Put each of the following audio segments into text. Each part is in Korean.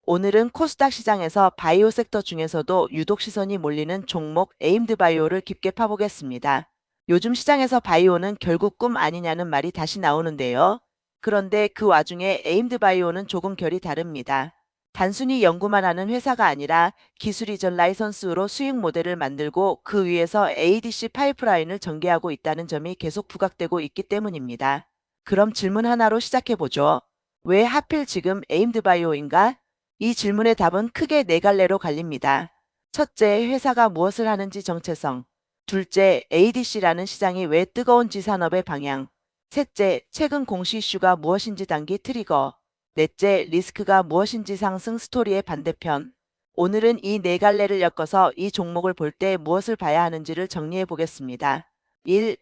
오늘은 코스닥 시장에서 바이오 섹터 중에서도 유독 시선이 몰리는 종목 에임드 바이오를 깊게 파보겠습니다. 요즘 시장에서 바이오는 결국 꿈 아니냐는 말이 다시 나오는데요. 그런데 그 와중에 에임드 바이오는 조금 결이 다릅니다. 단순히 연구만 하는 회사가 아니라 기술 이전 라이선스로 수익 모델을 만들고 그 위에서 ADC 파이프라인을 전개하고 있다는 점이 계속 부각되고 있기 때문입니다. 그럼 질문 하나로 시작해보죠. 왜 하필 지금 에임드 바이오인가? 이 질문의 답은 크게 네 갈래로 갈립니다. 첫째, 회사가 무엇을 하는지 정체성. 둘째, ADC라는 시장이 왜 뜨거운지 산업의 방향. 셋째, 최근 공시 이슈가 무엇인지 단기 트리거. 넷째, 리스크가 무엇인지 상승 스토리의 반대편. 오늘은 이 네 갈래를 엮어서 이 종목을 볼 때 무엇을 봐야 하는지를 정리해 보겠습니다. 1.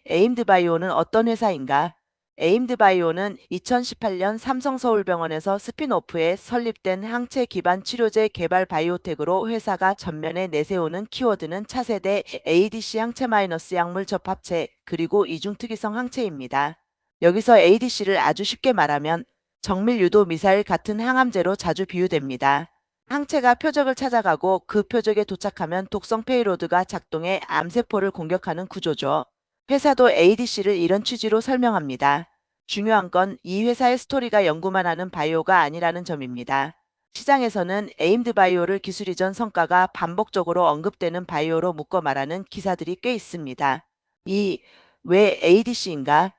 에임드 바이오는 어떤 회사인가? 에임드 바이오는 2018년 삼성서울병원에서 스핀오프해 설립된 항체 기반 치료제 개발 바이오텍으로 회사가 전면에 내세우는 키워드는 차세대 ADC 항체 마이너스 약물 접합체 그리고 이중특이성 항체입니다. 여기서 ADC를 아주 쉽게 말하면 정밀 유도 미사일 같은 항암제로 자주 비유됩니다. 항체가 표적을 찾아가고 그 표적에 도착하면 독성 페이로드가 작동해 암세포를 공격하는 구조죠. 회사도 ADC를 이런 취지로 설명합니다. 중요한 건 이 회사의 스토리가 연구만 하는 바이오가 아니라는 점입니다. 시장에서는 에임드 바이오를 기술 이전 성과가 반복적으로 언급되는 바이오로 묶어 말하는 기사들이 꽤 있습니다. 왜 ADC인가?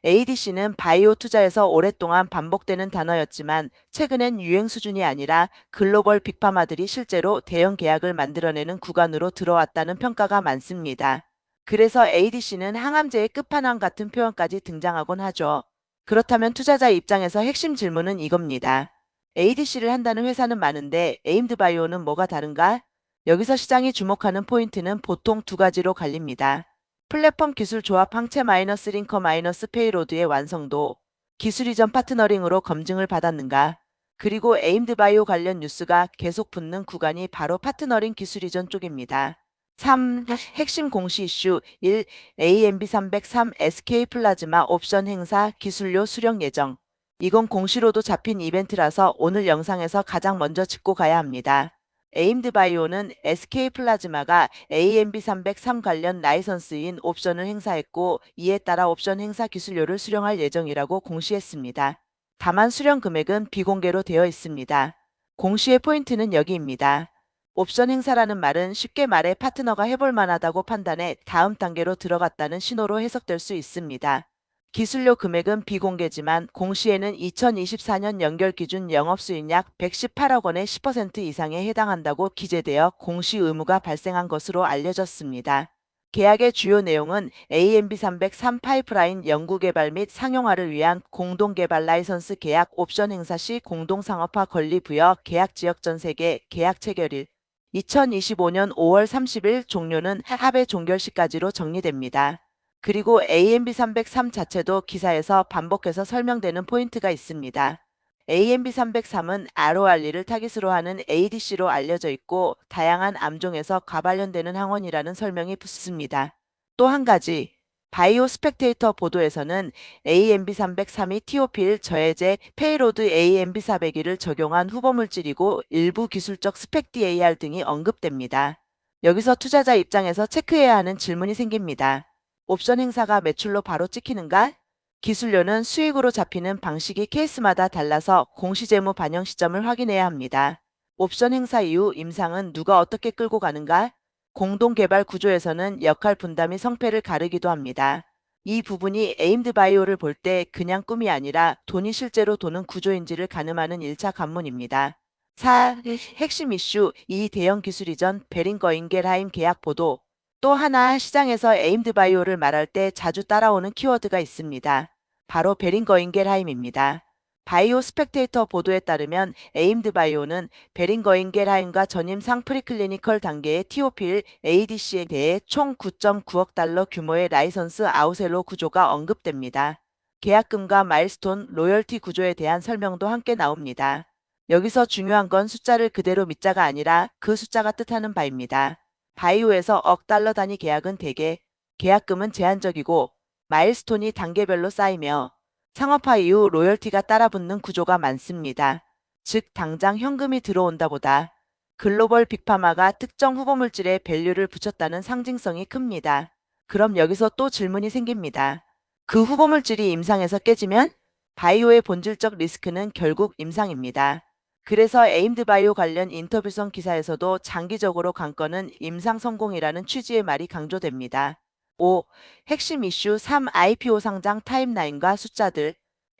ADC는 바이오 투자에서 오랫동안 반복되는 단어였지만 최근엔 유행 수준이 아니라 글로벌 빅파마들이 실제로 대형 계약을 만들어내는 구간으로 들어왔다는 평가가 많습니다. 그래서 ADC는 항암제의 끝판왕 같은 표현까지 등장하곤 하죠. 그렇다면 투자자 입장에서 핵심 질문은 이겁니다. ADC를 한다는 회사는 많은데 에임드 바이오는 뭐가 다른가? 여기서 시장이 주목하는 포인트는 보통 두 가지로 갈립니다. 플랫폼 기술 조합 항체 마이너스 링커 마이너스 페이로드의 완성도, 기술 이전 파트너링으로 검증을 받았는가? 그리고 에임드 바이오 관련 뉴스가 계속 붙는 구간이 바로 파트너링 기술 이전 쪽입니다. 3. 핵심 공시 이슈 1. AMB303 SK 플라즈마 옵션 행사 기술료 수령 예정. 이건 공시로도 잡힌 이벤트라서 오늘 영상에서 가장 먼저 짚고 가야 합니다. 에임드 바이오는 SK 플라즈마가 AMB303 관련 라이선스인 옵션을 행사했고 이에 따라 옵션 행사 기술료를 수령할 예정이라고 공시했습니다. 다만 수령 금액은 비공개로 되어 있습니다. 공시의 포인트는 여기입니다. 옵션 행사라는 말은 쉽게 말해 파트너가 해볼 만하다고 판단해 다음 단계로 들어갔다는 신호로 해석될 수 있습니다. 기술료 금액은 비공개지만 공시에는 2024년 연결 기준 영업수익 약 118억 원의 10% 이상에 해당한다고 기재되어 공시 의무가 발생한 것으로 알려졌습니다. 계약의 주요 내용은 AMB303 파이프라인 연구개발 및 상용화를 위한 공동개발 라이선스 계약 옵션 행사 시 공동상업화 권리 부여 계약 지역 전 세계 계약 체결일 2025년 5월 30일 종료는 합의 종결 시까지로 정리됩니다. 그리고 AMB303 자체도 기사에서 반복해서 설명되는 포인트가 있습니다. AMB303은 ROR리를 타깃으로 하는 ADC로 알려져 있고 다양한 암종에서 과발현되는 항원이라는 설명이 붙습니다. 또 한 가지, 바이오 스펙테이터 보도에서는 AMB303이 티오필 저해제 페이로드 AMB401을 적용한 후보물질이고 일부 기술적 스펙 DAR 등이 언급됩니다. 여기서 투자자 입장에서 체크해야 하는 질문이 생깁니다. 옵션 행사가 매출로 바로 찍히는가? 기술료는 수익으로 잡히는 방식이 케이스마다 달라서 공시재무 반영 시점을 확인해야 합니다. 옵션 행사 이후 임상은 누가 어떻게 끌고 가는가? 공동개발 구조에서는 역할 분담이 성패를 가르기도 합니다. 이 부분이 에임드 바이오를 볼 때 그냥 꿈이 아니라 돈이 실제로 도는 구조인지를 가늠하는 1차 관문입니다. 4. 핵심 이슈 2. 대형 기술 이전 베링거 인겔하임 계약 보도. 또 하나 시장에서 에임드 바이오를 말할 때 자주 따라오는 키워드가 있습니다. 바로 베링거 인겔하임입니다. 바이오 스펙테이터 보도에 따르면 에임드 바이오는 베링거 인겔하임과 전임상 프리클리니컬 단계의 티오필 ADC에 대해 총 9.9억 달러 규모의 라이선스 아웃셀로 구조가 언급됩니다. 계약금과 마일스톤, 로열티 구조에 대한 설명도 함께 나옵니다. 여기서 중요한 건 숫자를 그대로 믿자가 아니라 그 숫자가 뜻하는 바입니다. 바이오에서 억 달러 단위 계약은 대개 계약금은 제한적이고 마일스톤이 단계별로 쌓이며 상업화 이후 로열티가 따라붙는 구조가 많습니다. 즉 당장 현금이 들어온다 보다 글로벌 빅파마가 특정 후보물질에 밸류를 붙였다는 상징성이 큽니다. 그럼 여기서 또 질문이 생깁니다. 그 후보물질이 임상에서 깨지면 바이오의 본질적 리스크는 결국 임상입니다. 그래서 에임드바이오 관련 인터뷰성 기사에서도 장기적으로 관건은 임상 성공이라는 취지의 말이 강조됩니다. 5. 핵심 이슈 3. IPO 상장 타임라인과 숫자들.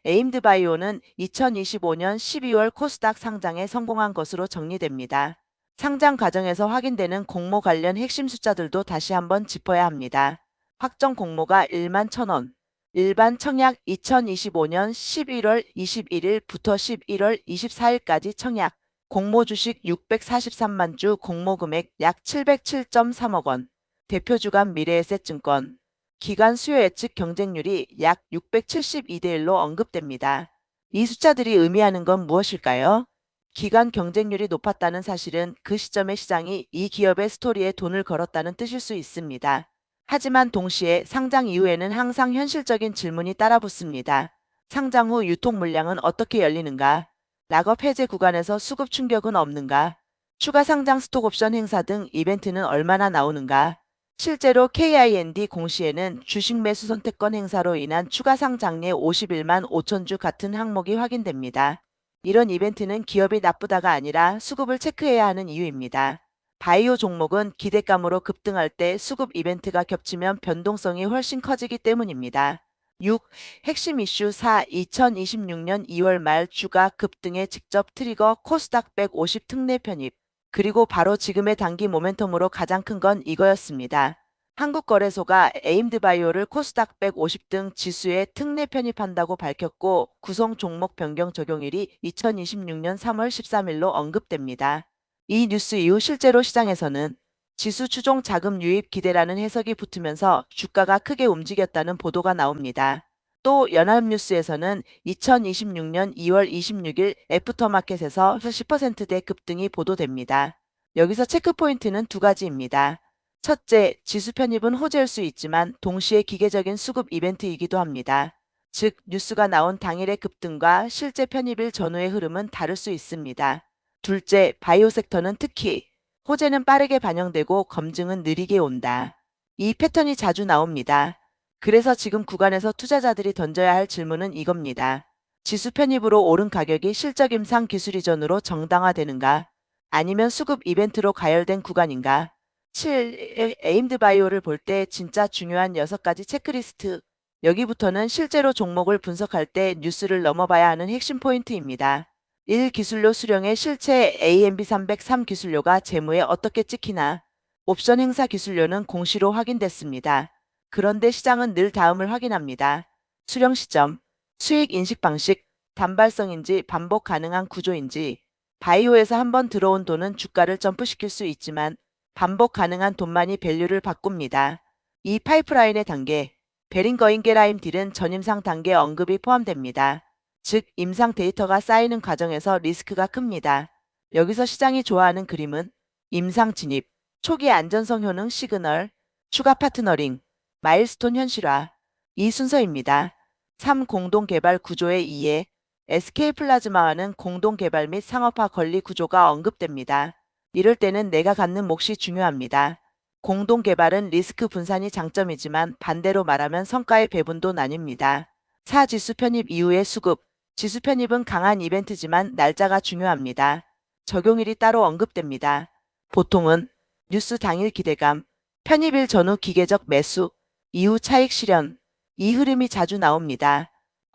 에임드바이오는 2025년 12월 코스닥 상장에 성공한 것으로 정리됩니다. 상장 과정에서 확인되는 공모 관련 핵심 숫자들도 다시 한번 짚어야 합니다. 확정 공모가 1만 1,000원, 일반 청약 2025년 11월 21일부터 11월 24일까지 청약, 공모 주식 643만 주, 공모 금액 약 707.3억 원, 대표 주간 미래에셋증권, 기간 수요 예측 경쟁률이 약 672대 1로 언급됩니다. 이 숫자들이 의미하는 건 무엇일까요? 기간 경쟁률이 높았다는 사실은 그 시점의 시장이 이 기업의 스토리에 돈을 걸었다는 뜻일 수 있습니다. 하지만 동시에 상장 이후에는 항상 현실적인 질문이 따라붙습니다. 상장 후 유통 물량은 어떻게 열리는가? 락업 해제 구간에서 수급 충격은 없는가? 추가 상장 스톡옵션 행사 등 이벤트는 얼마나 나오는가? 실제로 KIND 공시에는 주식 매수 선택권 행사로 인한 추가 상장례 51만 5천 주 같은 항목이 확인됩니다. 이런 이벤트는 기업이 나쁘다가 아니라 수급을 체크해야 하는 이유입니다. 바이오 종목은 기대감으로 급등할 때 수급 이벤트가 겹치면 변동성이 훨씬 커지기 때문입니다. 6. 핵심 이슈 4. 2026년 2월 말 주가 급등의 직접 트리거 코스닥 150 특례 편입. 그리고 바로 지금의 단기 모멘텀으로 가장 큰 건 이거였습니다. 한국거래소가 에임드바이오를 코스닥 150 등 지수에 특례 편입한다고 밝혔고 구성 종목 변경 적용일이 2026년 3월 13일로 언급됩니다. 이 뉴스 이후 실제로 시장에서는 지수 추종 자금 유입 기대라는 해석이 붙으면서 주가가 크게 움직였다는 보도가 나옵니다. 또 연합뉴스에서는 2026년 2월 26일 애프터마켓에서 10%대 급등이 보도됩니다. 여기서 체크포인트는 두 가지입니다. 첫째, 지수 편입은 호재일 수 있지만 동시에 기계적인 수급 이벤트이기도 합니다. 즉, 뉴스가 나온 당일의 급등과 실제 편입일 전후의 흐름은 다를 수 있습니다. 둘째, 바이오 섹터는 특히 호재는 빠르게 반영되고 검증은 느리게 온다. 이 패턴이 자주 나옵니다. 그래서 지금 구간에서 투자자들이 던져야 할 질문은 이겁니다. 지수 편입으로 오른 가격이 실적 임상 기술 이전으로 정당화되는가? 아니면 수급 이벤트로 가열된 구간인가? 7. 에임드바이오를 볼 때 진짜 중요한 6가지 체크리스트. 여기부터는 실제로 종목을 분석할 때 뉴스를 넘어봐야 하는 핵심 포인트입니다. 1. 기술료 수령의 실체 AMB303 기술료가 재무에 어떻게 찍히나? 옵션 행사 기술료는 공시로 확인됐습니다. 그런데 시장은 늘 다음을 확인합니다. 수령 시점, 수익 인식 방식, 단발성인지 반복 가능한 구조인지. 바이오에서 한번 들어온 돈은 주가를 점프시킬 수 있지만 반복 가능한 돈만이 밸류를 바꿉니다. 이 파이프라인의 단계, 베링거인게라임 딜은 전임상 단계 언급이 포함됩니다. 즉, 임상 데이터가 쌓이는 과정에서 리스크가 큽니다. 여기서 시장이 좋아하는 그림은 임상 진입, 초기 안전성 효능 시그널, 추가 파트너링, 마일스톤 현실화, 이 순서입니다. 3. 공동개발 구조의 이해, SK 플라즈마와는 공동개발 및 상업화 권리 구조가 언급됩니다. 이럴 때는 내가 갖는 몫이 중요합니다. 공동개발은 리스크 분산이 장점이지만 반대로 말하면 성과의 배분도 나뉩니다. 4. 지수 편입 이후의 수급, 지수 편입은 강한 이벤트지만 날짜가 중요합니다. 적용일이 따로 언급됩니다. 보통은 뉴스 당일 기대감, 편입일 전후 기계적 매수, 이후 차익 실현, 이 흐름이 자주 나옵니다.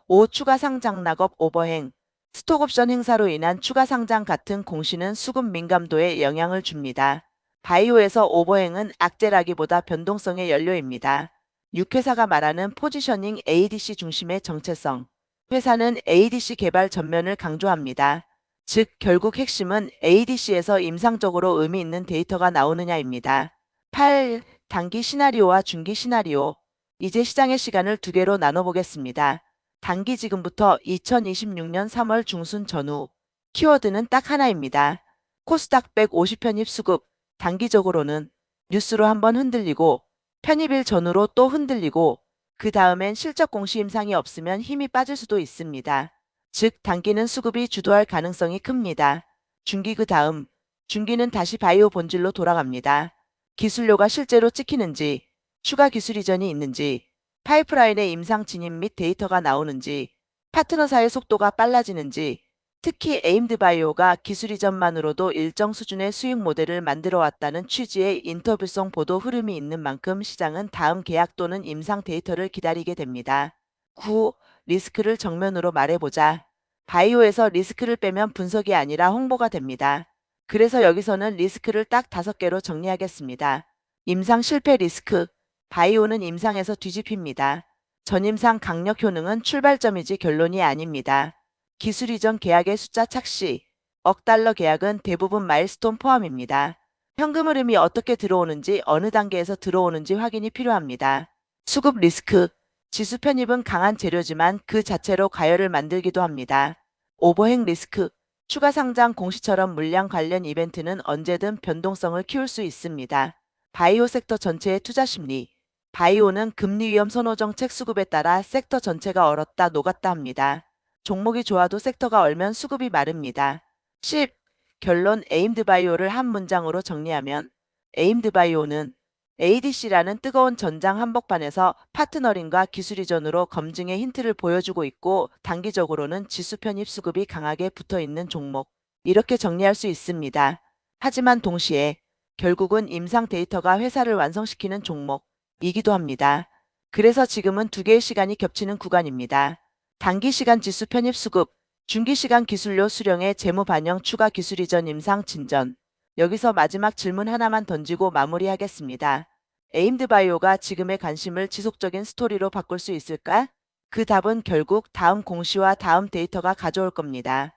5. 추가 상장 락업 오버행, 스톡옵션 행사로 인한 추가 상장 같은 공시는 수급 민감도에 영향을 줍니다. 바이오에서 오버행은 악재라기보다 변동성의 연료입니다. 6회사가 말하는 포지셔닝 ADC 중심의 정체성. 회사는 ADC 개발 전면을 강조합니다. 즉, 결국 핵심은 ADC에서 임상적으로 의미 있는 데이터가 나오느냐입니다. 8. 단기 시나리오와 중기 시나리오. 이제 시장의 시간을 두 개로 나눠보겠습니다. 단기 지금부터 2026년 3월 중순 전후. 키워드는 딱 하나입니다. 코스닥 150 편입 수급. 단기적으로는 뉴스로 한번 흔들리고 편입일 전후로 또 흔들리고 그 다음엔 실적 공시 임상이 없으면 힘이 빠질 수도 있습니다. 즉 단기는 수급이 주도할 가능성이 큽니다. 중기 그 다음 중기는 다시 바이오 본질로 돌아갑니다. 기술료가 실제로 찍히는지, 추가 기술 이전이 있는지, 파이프라인의 임상 진입 및 데이터가 나오는지, 파트너사의 속도가 빨라지는지, 특히 에임드바이오가 기술 이전만으로도 일정 수준의 수익 모델을 만들어 왔다는 취지의 인터뷰성 보도 흐름이 있는 만큼 시장은 다음 계약 또는 임상 데이터를 기다리게 됩니다. 9. 리스크를 정면으로 말해보자. 바이오에서 리스크를 빼면 분석이 아니라 홍보가 됩니다. 그래서 여기서는 리스크를 딱 5개로 정리하겠습니다. 임상 실패 리스크. 바이오는 임상에서 뒤집힙니다. 전임상 강력 효능은 출발점이지 결론이 아닙니다. 기술 이전 계약의 숫자 착시. 억 달러 계약은 대부분 마일스톤 포함입니다. 현금 흐름이 어떻게 들어오는지 어느 단계에서 들어오는지 확인이 필요합니다. 수급 리스크. 지수 편입은 강한 재료지만 그 자체로 가열을 만들기도 합니다. 오버행 리스크. 추가 상장 공시처럼 물량 관련 이벤트는 언제든 변동성을 키울 수 있습니다. 바이오 섹터 전체의 투자 심리. 바이오는 금리 위험 선호 정책 수급에 따라 섹터 전체가 얼었다 녹았다 합니다. 종목이 좋아도 섹터가 얼면 수급이 마릅니다. 10. 결론 에임드바이오를 한 문장으로 정리하면 에임드바이오는 ADC라는 뜨거운 전장 한복판에서 파트너링과 기술 이전으로 검증의 힌트를 보여주고 있고 단기적으로는 지수 편입 수급이 강하게 붙어있는 종목. 이렇게 정리할 수 있습니다. 하지만 동시에 결국은 임상 데이터가 회사를 완성시키는 종목이기도 합니다. 그래서 지금은 두 개의 시간이 겹치는 구간입니다. 단기시간 지수 편입 수급, 중기시간 기술료 수령의 재무 반영 추가 기술 이전 임상 진전. 여기서 마지막 질문 하나만 던지고 마무리하겠습니다. 에임드바이오가 지금의 관심을 지속적인 스토리로 바꿀 수 있을까? 그 답은 결국 다음 공시와 다음 데이터가 가져올 겁니다.